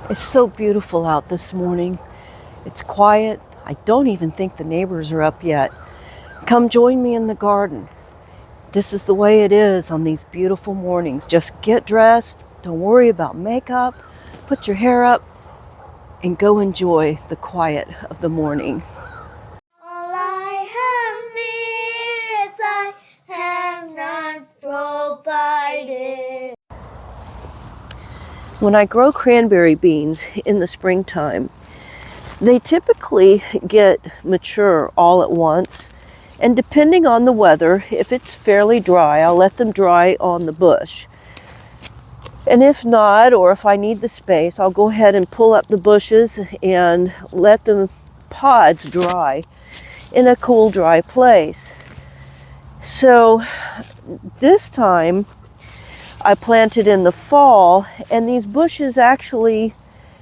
It's so beautiful out this morning. It's quiet. I don't even think the neighbors are up yet. Come join me in the garden. This is the way it is on these beautiful mornings. Just get dressed, don't worry about makeup, put your hair up, and go enjoy the quiet of the morning. All I have needs I have not provided. When I grow cranberry beans in the springtime, they typically get mature all at once. And depending on the weather, if it's fairly dry, I'll let them dry on the bush. And if not, or if I need the space, I'll go ahead and pull up the bushes and let the pods dry in a cool, dry place. So this time I planted in the fall, and these bushes actually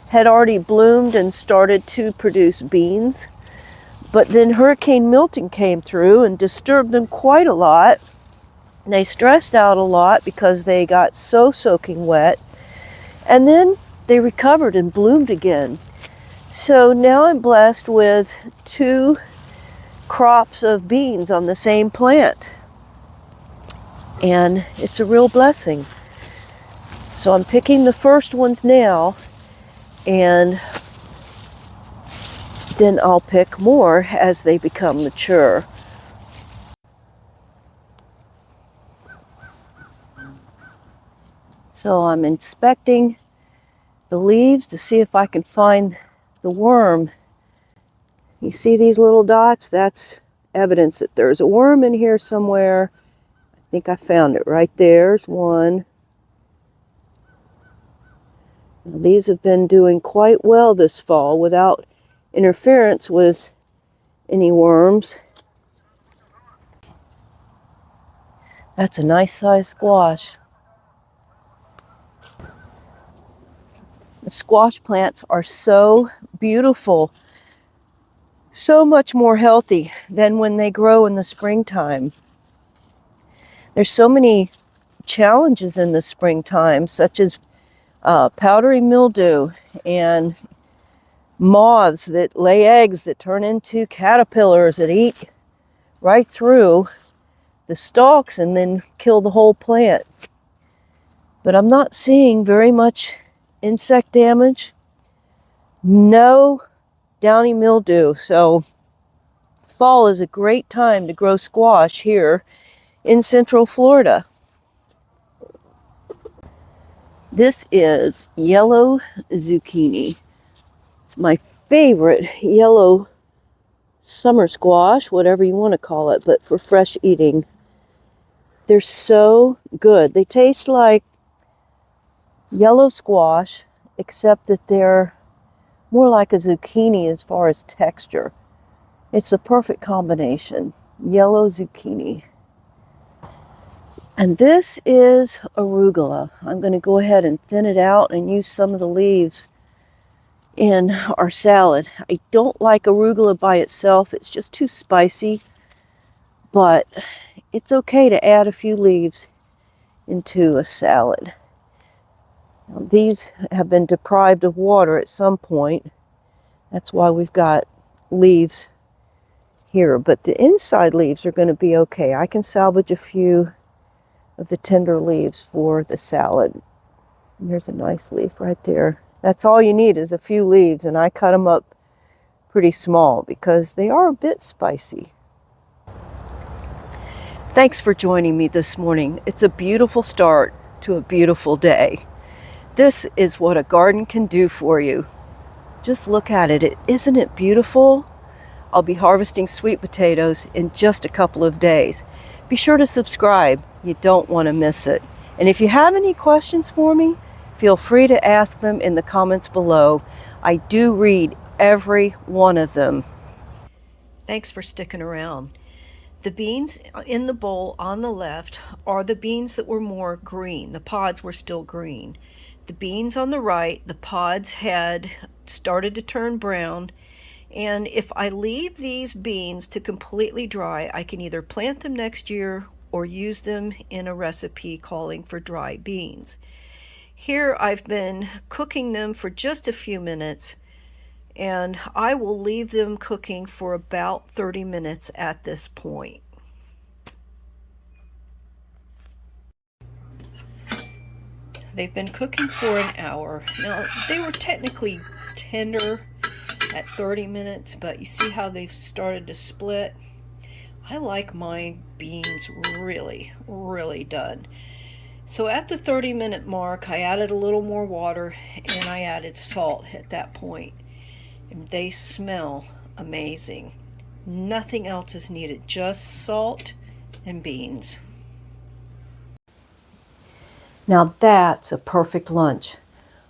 had already bloomed and started to produce beans. But then Hurricane Milton came through and disturbed them quite a lot. They stressed out a lot because they got so soaking wet. And then they recovered and bloomed again. So now I'm blessed with 2 crops of beans on the same plant. And it's a real blessing. So I'm picking the first ones now, and then I'll pick more as they become mature. So I'm inspecting the leaves to see if I can find the worm. You see these little dots? That's evidence that there's a worm in here somewhere. I think I found it right there's one. Now, these have been doing quite well this fall without interference with any worms. That's a nice sized squash. The squash plants are so beautiful, so much more healthy than when they grow in the springtime. There's so many challenges in the springtime, such as powdery mildew and moths that lay eggs that turn into caterpillars that eat right through the stalks and then kill the whole plant. But I'm not seeing very much insect damage, no downy mildew. So fall is a great time to grow squash here in Central Florida. This is yellow zucchini. It's my favorite yellow summer squash, whatever you want to call it, but for fresh eating. They're so good. They taste like yellow squash, except that they're more like a zucchini as far as texture. It's a perfect combination. Yellow zucchini. And this is arugula. I'm going to go ahead and thin it out and use some of the leaves in our salad. I don't like arugula by itself. It's just too spicy. But it's okay to add a few leaves into a salad. Now, these have been deprived of water at some point. That's why we've got leaves here. But the inside leaves are going to be okay. I can salvage a few of the tender leaves for the salad. And there's a nice leaf right there. That's all you need is a few leaves, and I cut them up pretty small because they are a bit spicy. Thanks for joining me this morning. It's a beautiful start to a beautiful day. This is what a garden can do for you. Just look at it. Isn't it beautiful? I'll be harvesting sweet potatoes in just a couple of days. Be sure to subscribe. You don't want to miss it. And if you have any questions for me, feel free to ask them in the comments below. I do read every one of them. Thanks for sticking around. The beans in the bowl on the left are the beans that were more green. The pods were still green. The beans on the right, the pods had started to turn brown. And if I leave these beans to completely dry, I can either plant them next year or use them in a recipe calling for dry beans. Here I've been cooking them for just a few minutes, and I will leave them cooking for about 30 minutes at this point. They've been cooking for an hour. Now, they were technically tender at 30 minutes, but you see how they've started to split? I like my beans really, really done. So at the 30-minute mark, I added a little more water and I added salt at that point. And they smell amazing. Nothing else is needed, just salt and beans. Now that's a perfect lunch.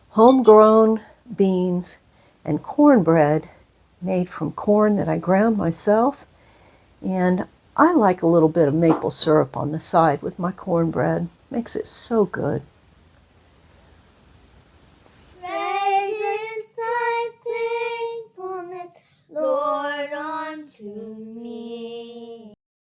Homegrown beans and cornbread made from corn that I ground myself. And I like a little bit of maple syrup on the side with my cornbread. Makes it so good. Great is thy faithfulness, Lord, unto me.